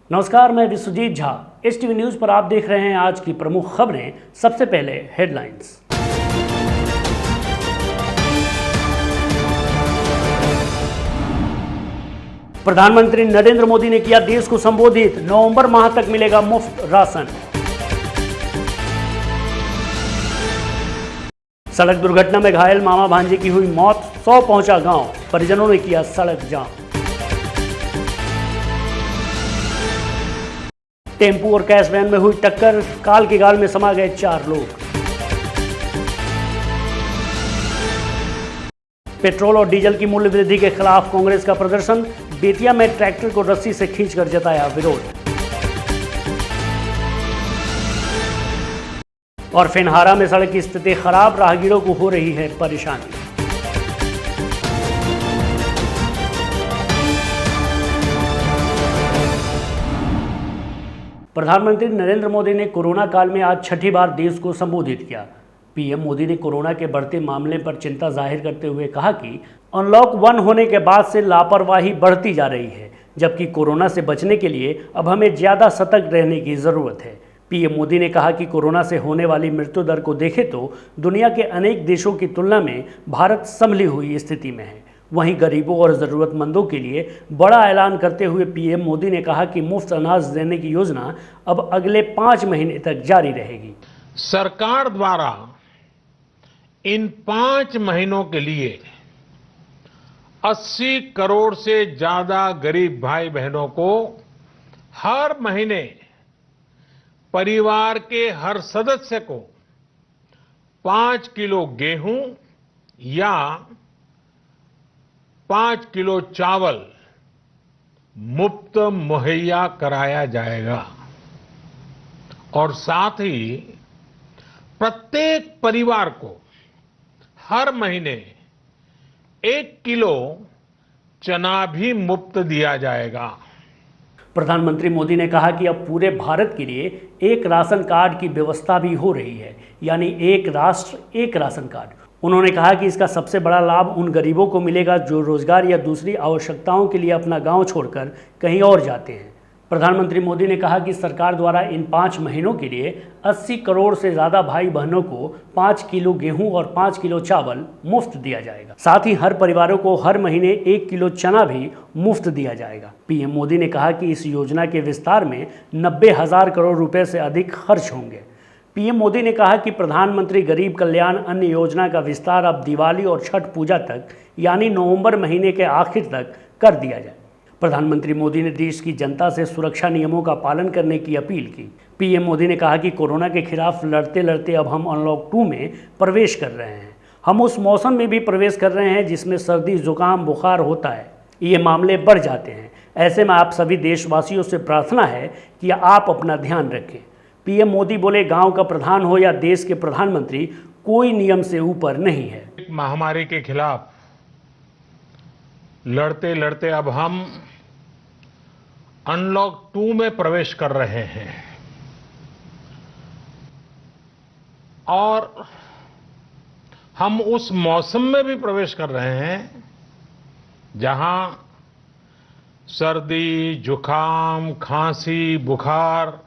नमस्कार, मैं Vishwajeet Jha. HTV news पर आप देख रहे हैं आज की प्रमुख खबरें। सबसे पहले हेडलाइंस। प्रधानमंत्री नरेंद्र मोदी ने किया देश को संबोधित, नवंबर माह तक मिलेगा मुफ्त राशन। सड़क दुर्घटना में घायल मामा भांजे की हुई मौत, 100 पहुंचा गांव, परिजनों ने किया सड़क जाम। टेम्पू और कैश वैन में हुई टक्कर, काल के गाल में समा गए 4 लोग। पेट्रोल और डीजल की मूल्य वृद्धि के खिलाफ कांग्रेस का प्रदर्शन, बेतिया में ट्रैक्टर को रस्सी से खींचकर जताया विरोध। और फेनहारा में सड़क की स्थिति खराब, राहगीरों को हो रही है परेशानी। प्रधानमंत्री नरेंद्र मोदी ने कोरोना काल में आज छठी बार देश को संबोधित किया। पीएम मोदी ने कोरोना के बढ़ते मामले पर चिंता जाहिर करते हुए कहा कि अनलॉक 1 होने के बाद से लापरवाही बढ़ती जा रही है, जबकि कोरोना से बचने के लिए अब हमें ज़्यादा सतर्क रहने की ज़रूरत है। पीएम मोदी ने कहा कि कोरोना से होने वाली मृत्यु दर को देखें तो दुनिया के अनेक देशों की तुलना में भारत संभली हुई स्थिति में है। वहीं गरीबों और ज़रूरतमंदों के लिए बड़ा ऐलान करते हुए पीएम मोदी ने कहा कि मुफ्त अनाज देने की योजना अब अगले 5 महीने तक जारी रहेगी। सरकार द्वारा इन 5 महीनों के लिए 80 करोड़ से ज्यादा गरीब भाई बहनों को हर महीने परिवार के हर सदस्य को 5 किलो गेहूं या 5 किलो चावल मुफ्त मुहैया कराया जाएगा और साथ ही प्रत्येक परिवार को हर महीने 1 किलो चना भी मुफ्त दिया जाएगा। प्रधानमंत्री मोदी ने कहा कि अब पूरे भारत के लिए एक राशन कार्ड की व्यवस्था भी हो रही है, यानी एक राष्ट्र एक राशन कार्ड। उन्होंने कहा कि इसका सबसे बड़ा लाभ उन गरीबों को मिलेगा जो रोजगार या दूसरी आवश्यकताओं के लिए अपना गांव छोड़कर कहीं और जाते हैं। प्रधानमंत्री मोदी ने कहा कि सरकार द्वारा इन 5 महीनों के लिए 80 करोड़ से ज़्यादा भाई बहनों को 5 किलो गेहूं और 5 किलो चावल मुफ्त दिया जाएगा। साथ ही हर परिवारों को हर महीने 1 किलो चना भी मुफ्त दिया जाएगा। पीएम मोदी ने कहा कि इस योजना के विस्तार में 90,000 करोड़ रुपए से अधिक खर्च होंगे। पीएम मोदी ने कहा कि प्रधानमंत्री गरीब कल्याण अन्न योजना का विस्तार अब दिवाली और छठ पूजा तक, यानी नवंबर महीने के आखिर तक कर दिया जाए। प्रधानमंत्री मोदी ने देश की जनता से सुरक्षा नियमों का पालन करने की अपील की। पीएम मोदी ने कहा कि कोरोना के खिलाफ लड़ते लड़ते अब हम अनलॉक 2 में प्रवेश कर रहे हैं। हम उस मौसम में भी प्रवेश कर रहे हैं जिसमें सर्दी, जुकाम, बुखार होता है। ये मामले बढ़ जाते हैं। ऐसे में आप सभी देशवासियों से प्रार्थना है कि आप अपना ध्यान रखें। पीएम मोदी बोले, गांव का प्रधान हो या देश के प्रधानमंत्री, कोई नियम से ऊपर नहीं है। महामारी के खिलाफ लड़ते लड़ते अब हम अनलॉक 2 में प्रवेश कर रहे हैं और हम उस मौसम में भी प्रवेश कर रहे हैं जहां सर्दी, जुकाम, खांसी, बुखार,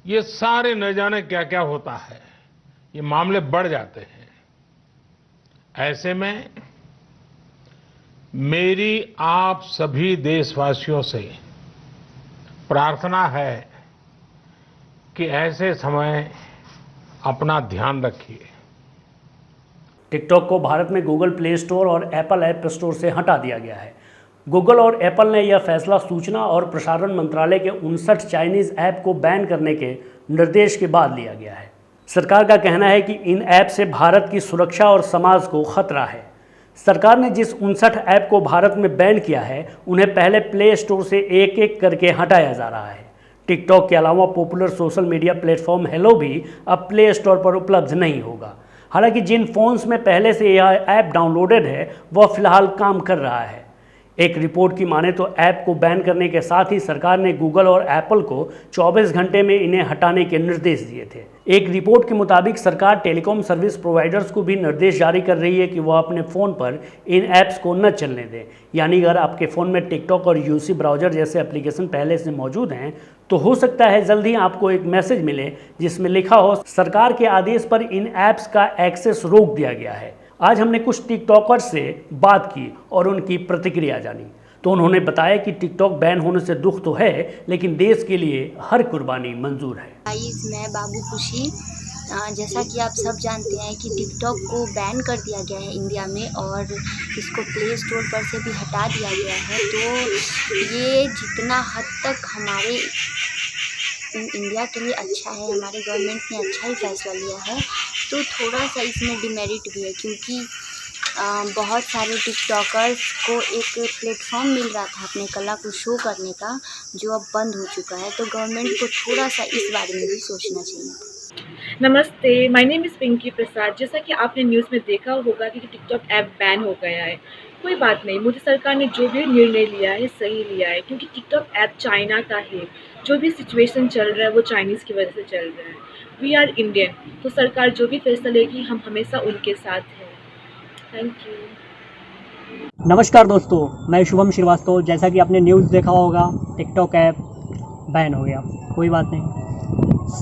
ये सारे न जाने क्या क्या होता है, ये मामले बढ़ जाते हैं। ऐसे में मेरी आप सभी देशवासियों से प्रार्थना है कि ऐसे समय अपना ध्यान रखिए। टिकटॉक को भारत में गूगल प्ले स्टोर और एप्पल ऐप स्टोर से हटा दिया गया है। गूगल और एप्पल ने यह फैसला सूचना और प्रसारण मंत्रालय के 59 चाइनीज ऐप को बैन करने के निर्देश के बाद लिया गया है। सरकार का कहना है कि इन ऐप से भारत की सुरक्षा और समाज को खतरा है। सरकार ने जिस 59 ऐप को भारत में बैन किया है, उन्हें पहले प्ले स्टोर से एक एक करके हटाया जा रहा है। टिकटॉक के अलावा popular social media platform hello भी अब प्ले स्टोर पर उपलब्ध नहीं होगा। हालांकि जिन फोन्स में पहले से यह ऐप डाउनलोडेड है, वह फिलहाल काम कर रहा है। एक रिपोर्ट की माने तो ऐप को बैन करने के साथ ही सरकार ने गूगल और एप्पल को 24 घंटे में इन्हें हटाने के निर्देश दिए थे। एक रिपोर्ट के मुताबिक सरकार टेलीकॉम सर्विस प्रोवाइडर्स को भी निर्देश जारी कर रही है कि वह अपने फ़ोन पर इन ऐप्स को न चलने दें। यानी अगर आपके फ़ोन में टिकटॉक और यूसी ब्राउज़र जैसे एप्लीकेशन पहले से मौजूद हैं तो हो सकता है जल्द ही आपको एक मैसेज मिले जिसमें लिखा हो सरकार के आदेश पर इन ऐप्स का एक्सेस रोक दिया गया है। आज हमने कुछ टिकटॉकर्स से बात की और उनकी प्रतिक्रिया जानी तो उन्होंने बताया कि टिकटॉक बैन होने से दुख तो है लेकिन देश के लिए हर कुर्बानी मंजूर है। मैं बाबू खुशी, जैसा कि आप सब जानते हैं कि टिकटॉक को बैन कर दिया गया है इंडिया में और इसको प्ले स्टोर पर से भी हटा दिया गया है। तो ये जितना हद तक हमारे इंडिया के लिए अच्छा है, हमारे गवर्नमेंट ने अच्छा ही फैसला लिया है, तो थोड़ा सा इसमें डिमेरिट भी है क्योंकि बहुत सारे टिकटॉकर्स को एक प्लेटफॉर्म मिल रहा था अपने कला को शो करने का, जो अब बंद हो चुका है। तो गवर्नमेंट को थोड़ा सा इस बारे में भी सोचना चाहिए। नमस्ते, माय नेम इज़ पिंकी प्रसाद। जैसा कि आपने न्यूज़ में देखा होगा कि टिकटॉक ऐप बैन हो गया है। कोई बात नहीं, मोदी सरकार ने जो भी निर्णय लिया है सही लिया है क्योंकि टिकटॉक ऐप चाइना का है। जो भी सिचुएशन चल रहा है वो चाइनीज़ की वजह से चल रहा है। वी आर इंडियन, तो सरकार जो भी फैसला लेगी हम हमेशा उनके साथ हैं। Thank you. नमस्कार दोस्तों, मैं शुभम श्रीवास्तव। जैसा कि आपने न्यूज़ देखा होगा टिकटॉक ऐप बैन हो गया। कोई बात नहीं,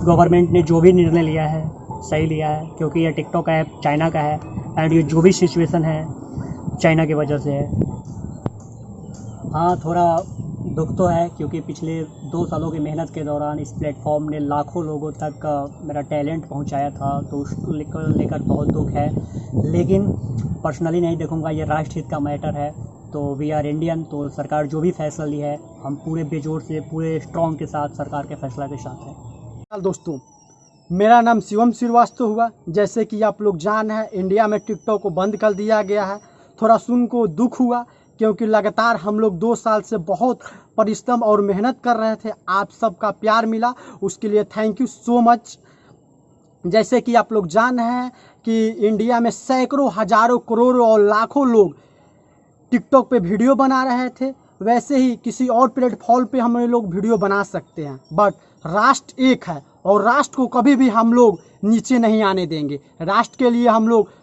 गवर्नमेंट ने जो भी निर्णय लिया है सही लिया है क्योंकि ये टिकटॉक ऐप चाइना का है एंड ये जो भी सिचुएशन है चाइना की वजह से है। हाँ, थोड़ा दुख तो है क्योंकि पिछले 2 सालों की मेहनत के दौरान इस प्लेटफॉर्म ने लाखों लोगों तक मेरा टैलेंट पहुंचाया था, तो उसको लेकर बहुत दुख है। लेकिन पर्सनली नहीं देखूंगा, ये राष्ट्रहित का मैटर है। तो वी आर इंडियन, तो सरकार जो भी फैसला ली है हम पूरे बेजोड़ से पूरे स्ट्रॉन्ग के साथ सरकार के फैसला के साथ हैं। दोस्तों, मेरा नाम शिवम श्रीवास्तव हुआ। जैसे कि आप लोग जान है इंडिया में टिकटॉक को बंद कर दिया गया है। थोड़ा सुन को दुख हुआ क्योंकि लगातार हम लोग 2 साल से बहुत परिश्रम और मेहनत कर रहे थे। आप सबका प्यार मिला, उसके लिए थैंक यू सो मच। जैसे कि आप लोग जान हैं कि इंडिया में सैकड़ों, हजारों, करोड़ों और लाखों लोग टिकटॉक पे वीडियो बना रहे थे, वैसे ही किसी और प्लेटफॉर्म पे हम लोग वीडियो बना सकते हैं। बट राष्ट्र एक है और राष्ट्र को कभी भी हम लोग नीचे नहीं आने देंगे। राष्ट्र के लिए हम लोग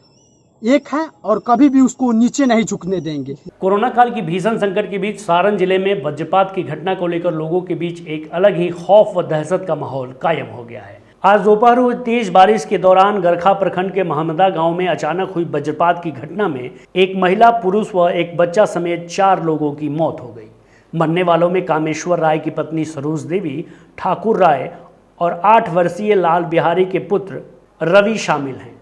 एक है और कभी भी उसको नीचे नहीं झुकने देंगे। कोरोना काल की भीषण संकट के बीच सारण जिले में वज्रपात की घटना को लेकर लोगों के बीच एक अलग ही खौफ व दहशत का माहौल कायम हो गया है। आज दोपहर हुई तेज बारिश के दौरान गरखा प्रखंड के महमदा गांव में अचानक हुई वज्रपात की घटना में एक महिला, पुरुष व एक बच्चा समेत 4 लोगों की मौत हो गई। मरने वालों में कामेश्वर राय की पत्नी सरोज देवी, ठाकुर राय और 8 वर्षीय लाल बिहारी के पुत्र रवि शामिल हैं।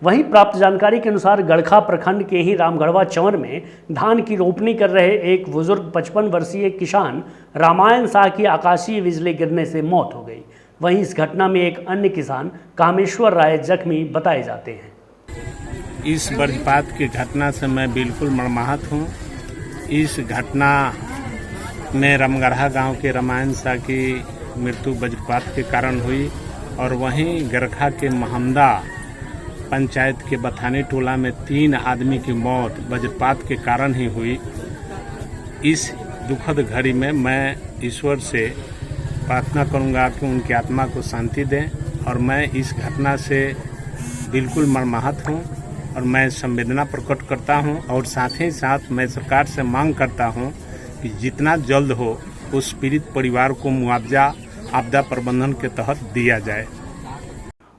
वहीं प्राप्त जानकारी के अनुसार गड़खा प्रखंड के ही रामगढ़वा चंवर में धान की रोपनी कर रहे एक बुजुर्ग 55 वर्षीय किसान रामायण शाह की आकाशीय बिजली गिरने से मौत हो गई। वहीं इस घटना में एक अन्य किसान कामेश्वर राय जख्मी बताए जाते हैं। इस वज्रपात की घटना से मैं बिल्कुल मर्माहत हूँ। इस घटना में रामगढ़ा गांव के रामायण शाह की मृत्यु वज्रपात के कारण हुई और वहीं गरखा के महमदा पंचायत के बथानी टोला में 3 आदमी की मौत वज्रपात के कारण ही हुई। इस दुखद घड़ी में मैं ईश्वर से प्रार्थना करूंगा कि उनकी आत्मा को शांति दें और मैं इस घटना से बिल्कुल मर्माहत हूं और मैं संवेदना प्रकट करता हूं और साथ ही साथ मैं सरकार से मांग करता हूं कि जितना जल्द हो उस पीड़ित परिवार को मुआवजा आपदा प्रबंधन के तहत दिया जाए।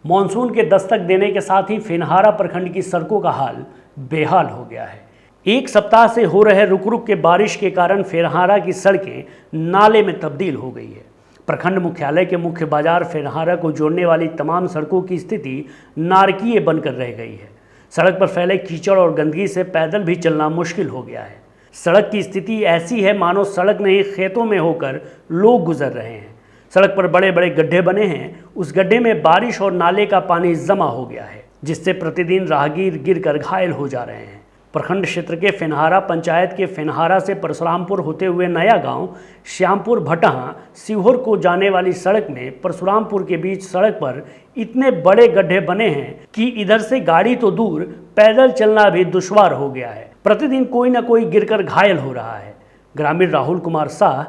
मानसून के दस्तक देने के साथ ही फेनहारा प्रखंड की सड़कों का हाल बेहाल हो गया है। एक सप्ताह से हो रहे रुक रुक के बारिश के कारण फेनहारा की सड़कें नाले में तब्दील हो गई है। प्रखंड मुख्यालय के मुख्य बाजार फेनहारा को जोड़ने वाली तमाम सड़कों की स्थिति नारकीय बनकर रह गई है। सड़क पर फैले कीचड़ और गंदगी से पैदल भी चलना मुश्किल हो गया है। सड़क की स्थिति ऐसी है मानो सड़क नहीं खेतों में होकर लोग गुजर रहे हैं। सड़क पर बड़े बड़े गड्ढे बने हैं, उस गड्ढे में बारिश और नाले का पानी जमा हो गया है जिससे प्रतिदिन राहगीर गिरकर घायल हो जा रहे हैं। प्रखंड क्षेत्र के फेनहारा पंचायत के फेनहारा से परशुरामपुर होते हुए नया गांव श्यामपुर भटहा सीहोर को जाने वाली सड़क में परशुरामपुर के बीच सड़क पर इतने बड़े गड्ढे बने हैं कि इधर से गाड़ी तो दूर पैदल चलना भी दुश्वार हो गया है। प्रतिदिन कोई न कोई गिरकर घायल हो रहा है। ग्रामीण राहुल कुमार शाह,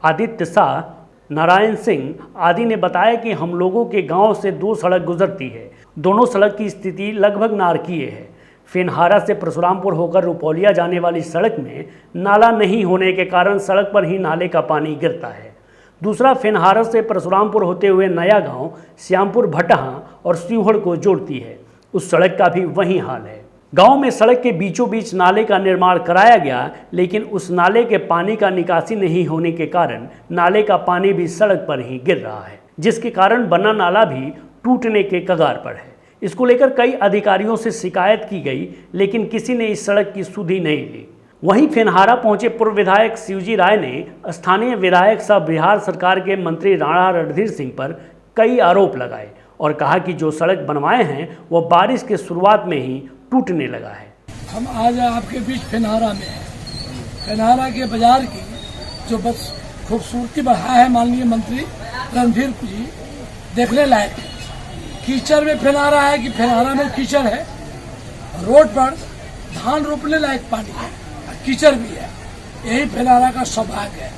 आदित्य शाह, नारायण सिंह आदि ने बताया कि हम लोगों के गांव से 2 सड़क गुजरती है। दोनों सड़क की स्थिति लगभग नारकीय है। फेनहारा से परशुरामपुर होकर रुपौलिया जाने वाली सड़क में नाला नहीं होने के कारण सड़क पर ही नाले का पानी गिरता है। दूसरा, फेनहारा से परशुरामपुर होते हुए नया गांव श्यामपुर भटहा और सीहोर को जोड़ती है। उस सड़क का भी वही हाल है। गांव में सड़क के बीचों बीच नाले का निर्माण कराया गया, लेकिन उस नाले के पानी का निकासी नहीं होने के कारण नाले का पानी भी सड़क पर ही गिर रहा है, जिसके कारण बना नाला भी टूटने के कगार पर है। इसको लेकर कई अधिकारियों से शिकायत की गई, लेकिन किसी ने इस सड़क की सुधि नहीं ली। वहीं फेनहारा पहुंचे पूर्व विधायक शिवजी राय ने स्थानीय विधायक सह बिहार सरकार के मंत्री राणा रणधीर सिंह पर कई आरोप लगाए और कहा कि जो सड़क बनवाए हैं वह बारिश के शुरुआत में ही टूटने लगा है। हम आज आपके बीच फेनहारा में हैं। फेनहारा के बाजार की जो बस खूबसूरती बढ़ा है माननीय मंत्री रणधीर जी, देखने लायक है। कीचड़ में फेनहारा है कि फेनहारा में कीचड़ है। रोड पर धान रोपने लायक पानी है, कीचड़ भी है। यही फेनहारा का सौभाग्य है।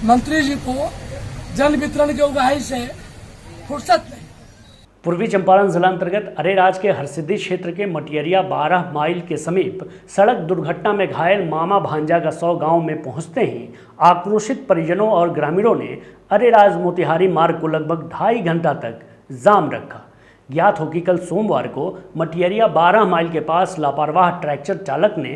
मंत्री जी को जल वितरण के उगाही से फुर्सत नहीं। पूर्वी चंपारण जिला अंतर्गत अरेराज के हरसिद्धि क्षेत्र के मटियरिया 12 माइल के समीप सड़क दुर्घटना में घायल मामा भांजा का 100 गांव में पहुंचते ही आक्रोशित परिजनों और ग्रामीणों ने अरेराज मोतिहारी मार्ग को लगभग 2.5 घंटा तक जाम रखा। ज्ञात हो कि कल सोमवार को मटियरिया 12 माइल के पास लापरवाह ट्रैक्टर चालक ने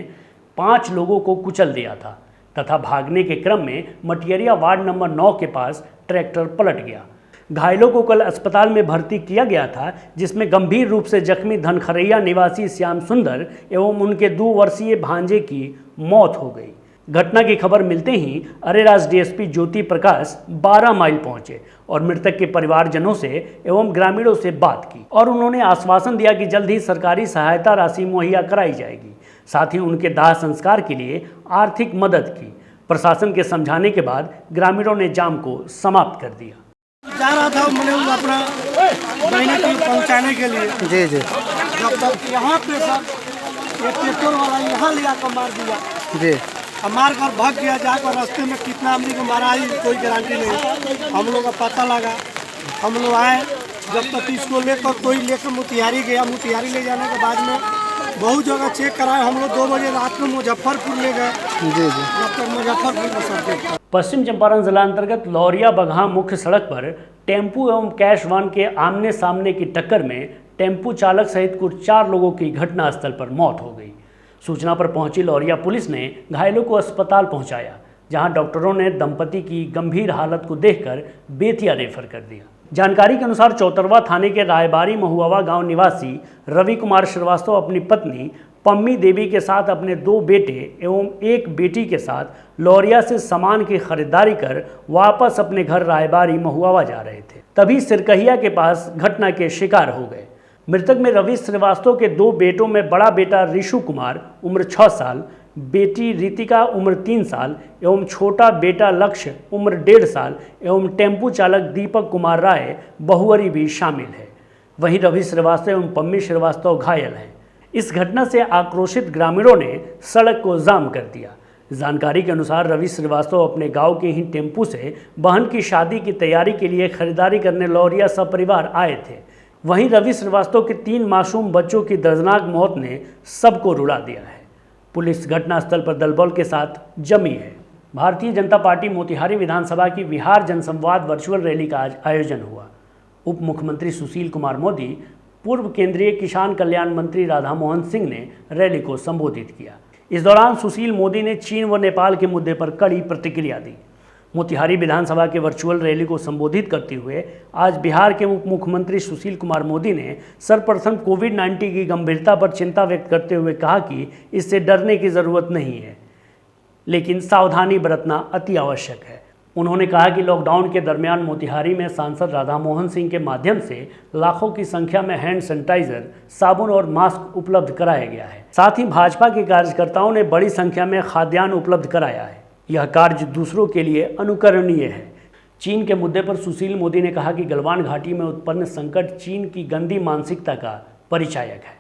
5 लोगों को कुचल दिया था तथा भागने के क्रम में मटियरिया वार्ड नंबर 9 के पास ट्रैक्टर पलट गया। घायलों को कल अस्पताल में भर्ती किया गया था, जिसमें गंभीर रूप से जख्मी धनखरैया निवासी श्याम सुंदर एवं उनके 2 वर्षीय भांजे की मौत हो गई। घटना की खबर मिलते ही अरेराज डीएसपी ज्योति प्रकाश 12 माइल पहुंचे और मृतक के परिवारजनों से एवं ग्रामीणों से बात की और उन्होंने आश्वासन दिया कि जल्द ही सरकारी सहायता राशि मुहैया कराई जाएगी। साथ ही उनके दाह संस्कार के लिए आर्थिक मदद की। प्रशासन के समझाने के बाद ग्रामीणों ने जाम को समाप्त कर दिया। जा रहा था मैंने अपना बहनी को पहुंचाने के लिए। जी जी। जब तक यहाँ पे सर एक पेट्रोल वाला यहाँ ले आकर मार दिया। जी। मार कर भाग गया। जाकर रास्ते में कितना आदमी को मारा ही कोई गारंटी नहीं। हम लोग का पता लगा, हम लोग आए। जब तक इसको लेकर कोई लेकर मोतिहारी गया। मोतिहारी ले जाने के बाद में बहुत जगह चेक कराए। हम लोग 2 बजे रात में मुजफ्फरपुर ले गए। जी जी। जब तक मुजफ्फरपुर में सब। पश्चिम चंपारण जिला अंतर्गत लौरिया बगहा मुख्य सड़क पर टेम्पू एवं कैश वाहन के आमने सामने की टक्कर में टेम्पू चालक सहित कुछ 4 लोगों की घटनास्थल पर मौत हो गई। सूचना पर पहुंची लौरिया पुलिस ने घायलों को अस्पताल पहुंचाया, जहां डॉक्टरों ने दंपति की गंभीर हालत को देखकर बेतिया रेफर कर दिया। जानकारी के अनुसार चौतरवा थाने के रायबारी महुआवा गांव निवासी रवि कुमार श्रीवास्तव अपनी पत्नी पम्मी देवी के साथ अपने 2 बेटे एवं 1 बेटी के साथ लौरिया से सामान की खरीदारी कर वापस अपने घर रायबारी महुआवा जा रहे थे। तभी सिरकहिया के पास घटना के शिकार हो गए। मृतक में रवि श्रीवास्तव के 2 बेटों में बड़ा बेटा ऋषु कुमार उम्र 6 साल, बेटी रितिका उम्र 3 साल एवं छोटा बेटा लक्ष्य उम्र 1.5 साल एवं टेम्पू चालक दीपक कुमार राय बहुवरी भी शामिल है। वहीं रवि श्रीवास्तव एवं पम्मी श्रीवास्तव घायल हैं। इस घटना से आक्रोशित ग्रामीणों ने सड़क को जाम कर दिया। जानकारी के अनुसार रवि श्रीवास्तव अपने गांव के ही टेम्पू से बहन की शादी की तैयारी के लिए खरीदारी करने लौरिया सपरिवार आए थे। वहीं रवि श्रीवास्तव के 3 मासूम बच्चों की दर्दनाक मौत ने सबको रुला दिया है। पुलिस घटनास्थल पर दलबल के साथ जमी है। भारतीय जनता पार्टी मोतिहारी विधानसभा की बिहार जनसंवाद वर्चुअल रैली का आज आयोजन हुआ। उप मुख्यमंत्री सुशील कुमार मोदी, पूर्व केंद्रीय किसान कल्याण मंत्री राधा मोहन सिंह ने रैली को संबोधित किया। इस दौरान सुशील मोदी ने चीन व नेपाल के मुद्दे पर कड़ी प्रतिक्रिया दी। मोतिहारी विधानसभा के वर्चुअल रैली को संबोधित करते हुए आज बिहार के उप मुख्यमंत्री सुशील कुमार मोदी ने सर्वप्रथम कोविड-19 की गंभीरता पर चिंता व्यक्त करते हुए कहा कि इससे डरने की ज़रूरत नहीं है, लेकिन सावधानी बरतना अति आवश्यक है। उन्होंने कहा कि लॉकडाउन के दरमियान मोतिहारी में सांसद राधा मोहन सिंह के माध्यम से लाखों की संख्या में हैंड सैनिटाइजर, साबुन और मास्क उपलब्ध कराया गया है। साथ ही भाजपा के कार्यकर्ताओं ने बड़ी संख्या में खाद्यान्न उपलब्ध कराया है। यह कार्य दूसरों के लिए अनुकरणीय है। चीन के मुद्दे पर सुशील मोदी ने कहा कि गलवान घाटी में उत्पन्न संकट चीन की गंदी मानसिकता का परिचायक है।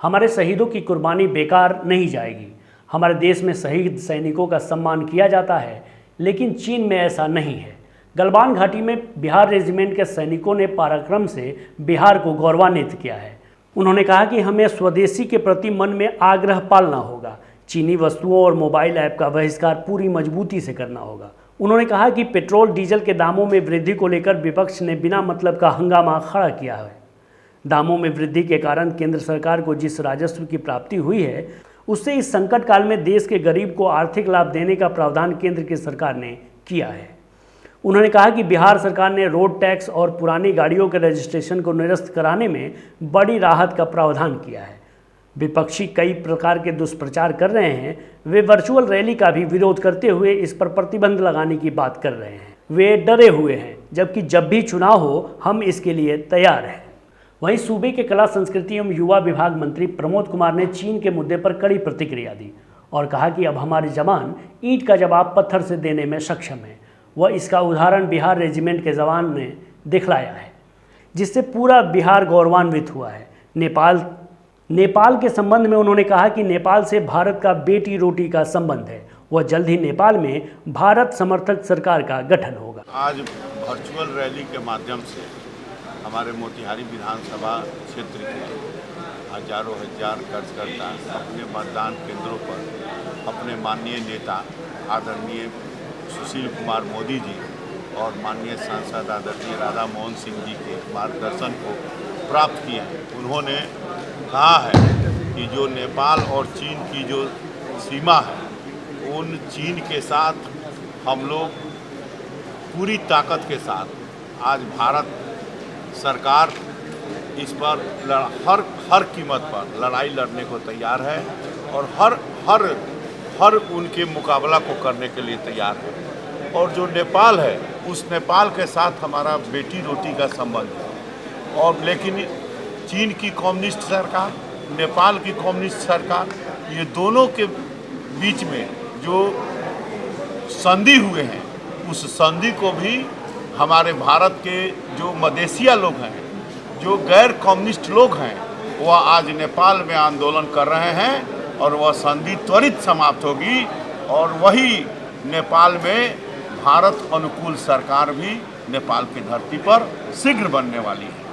हमारे शहीदों की कुर्बानी बेकार नहीं जाएगी। हमारे देश में शहीद सैनिकों का सम्मान किया जाता है, लेकिन चीन में ऐसा नहीं है। गलवान घाटी में बिहार रेजिमेंट के सैनिकों ने पराक्रम से बिहार को गौरवान्वित किया है। उन्होंने कहा कि हमें स्वदेशी के प्रति मन में आग्रह पालना होगा। चीनी वस्तुओं और मोबाइल ऐप का बहिष्कार पूरी मजबूती से करना होगा। उन्होंने कहा कि पेट्रोल डीजल के दामों में वृद्धि को लेकर विपक्ष ने बिना मतलब का हंगामा खड़ा किया है। दामों में वृद्धि के कारण केंद्र सरकार को जिस राजस्व की प्राप्ति हुई है, उससे इस संकट काल में देश के गरीब को आर्थिक लाभ देने का प्रावधान केंद्र की सरकार ने किया है। उन्होंने कहा कि बिहार सरकार ने रोड टैक्स और पुरानी गाड़ियों के रजिस्ट्रेशन को निरस्त कराने में बड़ी राहत का प्रावधान किया है। विपक्षी कई प्रकार के दुष्प्रचार कर रहे हैं। वे वर्चुअल रैली का भी विरोध करते हुए इस पर प्रतिबंध लगाने की बात कर रहे हैं। वे डरे हुए हैं, जबकि जब भी चुनाव हो हम इसके लिए तैयार हैं। वहीं सूबे के कला संस्कृति एवं युवा विभाग मंत्री प्रमोद कुमार ने चीन के मुद्दे पर कड़ी प्रतिक्रिया दी और कहा कि अब हमारे जवान ईंट का जवाब पत्थर से देने में सक्षम है। वह इसका उदाहरण बिहार रेजिमेंट के जवान ने दिखलाया है, जिससे पूरा बिहार गौरवान्वित हुआ है। नेपाल के संबंध में उन्होंने कहा कि नेपाल से भारत का बेटी रोटी का संबंध है। वह जल्द ही नेपाल में भारत समर्थक सरकार का गठन होगा। आज वर्चुअल रैली के माध्यम से हमारे मोतिहारी विधानसभा क्षेत्र के हजारों हजार कार्यकर्ता अपने मतदान केंद्रों पर अपने माननीय नेता आदरणीय सुशील कुमार मोदी जी और माननीय सांसद आदरणीय राधा मोहन सिंह जी के मार्गदर्शन को प्राप्त किए हैं। उन्होंने कहा है कि जो नेपाल और चीन की जो सीमा है, उन चीन के साथ हम लोग पूरी ताकत के साथ आज भारत सरकार इस पर हर कीमत पर लड़ाई लड़ने को तैयार है और हर उनके मुकाबला को करने के लिए तैयार है। और जो नेपाल है, उस नेपाल के साथ हमारा बेटी रोटी का संबंध है। और लेकिन चीन की कम्युनिस्ट सरकार, नेपाल की कम्युनिस्ट सरकार, ये दोनों के बीच में जो संधि हुए हैं, उस संधि को भी हमारे भारत के जो मदेशिया लोग हैं, जो गैर कम्युनिस्ट लोग हैं, वह आज नेपाल में आंदोलन कर रहे हैं और वह संधि त्वरित समाप्त होगी और वही नेपाल में भारत अनुकूल सरकार भी नेपाल की धरती पर शीघ्र बनने वाली है।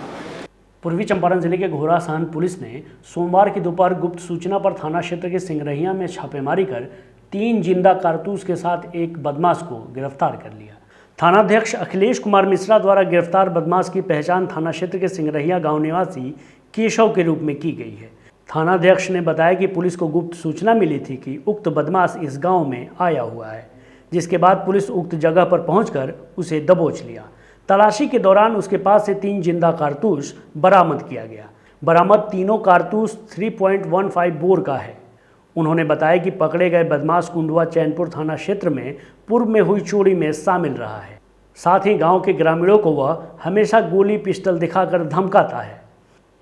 पूर्वी चंपारण जिले के घोड़ासान पुलिस ने सोमवार की दोपहर गुप्त सूचना पर थाना क्षेत्र के सिंगरहिया में छापेमारी कर 3 जिंदा कारतूस के साथ एक बदमाश को गिरफ्तार कर लिया। थानाध्यक्ष अखिलेश कुमार मिश्रा द्वारा गिरफ्तार बदमाश की पहचान थाना क्षेत्र के सिंगरहिया गांव निवासी केशव के रूप में की गई है। थानाध्यक्ष ने बताया कि पुलिस को गुप्त सूचना मिली थी कि उक्त बदमाश इस गांव में आया हुआ है, जिसके बाद पुलिस उक्त जगह पर पहुंचकर उसे दबोच लिया। तलाशी के दौरान उसके पास से 3 जिंदा कारतूस बरामद किया गया। बरामद तीनों कारतूस 3.15 बोर का है। उन्होंने बताया कि पकड़े गए बदमाश कुंडवा चैनपुर थाना क्षेत्र में पूर्व में हुई चोरी में शामिल रहा है। साथ ही गांव के ग्रामीणों को वह हमेशा गोली पिस्टल दिखाकर धमकाता है।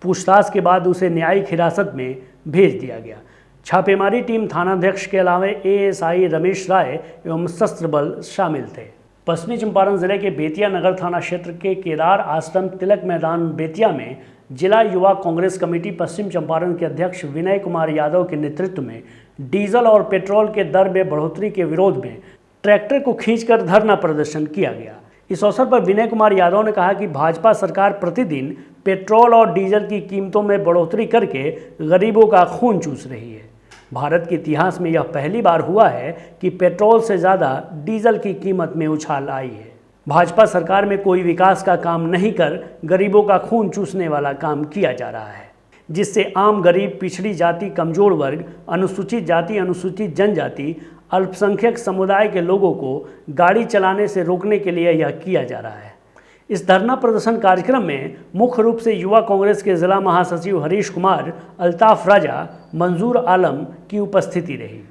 पूछताछ के बाद उसे न्यायिक हिरासत में भेज दिया गया। छापेमारी टीम थानाध्यक्ष के अलावा एएसआई रमेश राय एवं सशस्त्र बल शामिल थे। पश्चिमी चंपारण जिले के बेतिया नगर थाना क्षेत्र के केदार आश्रम तिलक मैदान बेतिया में जिला युवा कांग्रेस कमेटी पश्चिम चंपारण के अध्यक्ष विनय कुमार यादव के नेतृत्व में डीजल और पेट्रोल के दर में बढ़ोतरी के विरोध में ट्रैक्टर को खींचकर धरना प्रदर्शन किया गया। इस अवसर पर विनय कुमार यादव ने कहा कि भाजपा सरकार प्रतिदिन पेट्रोल और डीजल की कीमतों में बढ़ोतरी करके गरीबों का खून चूस रही है। भारत के इतिहास में यह पहली बार हुआ है कि पेट्रोल से ज़्यादा डीजल की कीमत में उछाल आई है। भाजपा सरकार में कोई विकास का काम नहीं कर गरीबों का खून चूसने वाला काम किया जा रहा है, जिससे आम गरीब, पिछड़ी जाति, कमजोर वर्ग, अनुसूचित जाति, अनुसूचित जनजाति, अल्पसंख्यक समुदाय के लोगों को गाड़ी चलाने से रोकने के लिए यह किया जा रहा है। इस धरना प्रदर्शन कार्यक्रम में मुख्य रूप से युवा कांग्रेस के जिला महासचिव हरीश कुमार, अल्ताफ राजा, मंजूर आलम की उपस्थिति रही।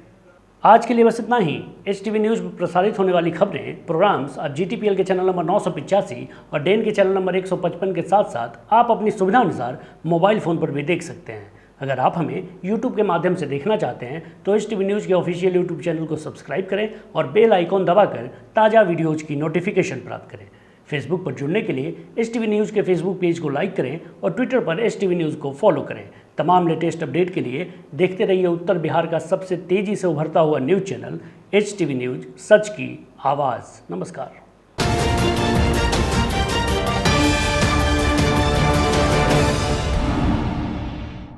आज के लिए बस इतना ही। HTV न्यूज़ में प्रसारित होने वाली खबरें, प्रोग्राम्स आप GTPL के चैनल नंबर 985 और डेन के चैनल नंबर 155 के साथ साथ आप अपनी सुविधा अनुसार मोबाइल फ़ोन पर भी देख सकते हैं। अगर आप हमें YouTube के माध्यम से देखना चाहते हैं तो HTV न्यूज़ के ऑफिशियल YouTube चैनल को सब्सक्राइब करें और बेल आइकॉन दबाकर ताज़ा वीडियोज़ की नोटिफिकेशन प्राप्त करें। फेसबुक पर जुड़ने के लिए HTV न्यूज़ के फेसबुक पेज को लाइक करें और ट्विटर पर HTV न्यूज़ को फॉलो करें। तमाम लेटेस्ट अपडेट के लिए देखते रहिए उत्तर बिहार का सबसे तेज़ी से उभरता हुआ न्यूज़ चैनल HTV न्यूज़, सच की आवाज़। नमस्कार।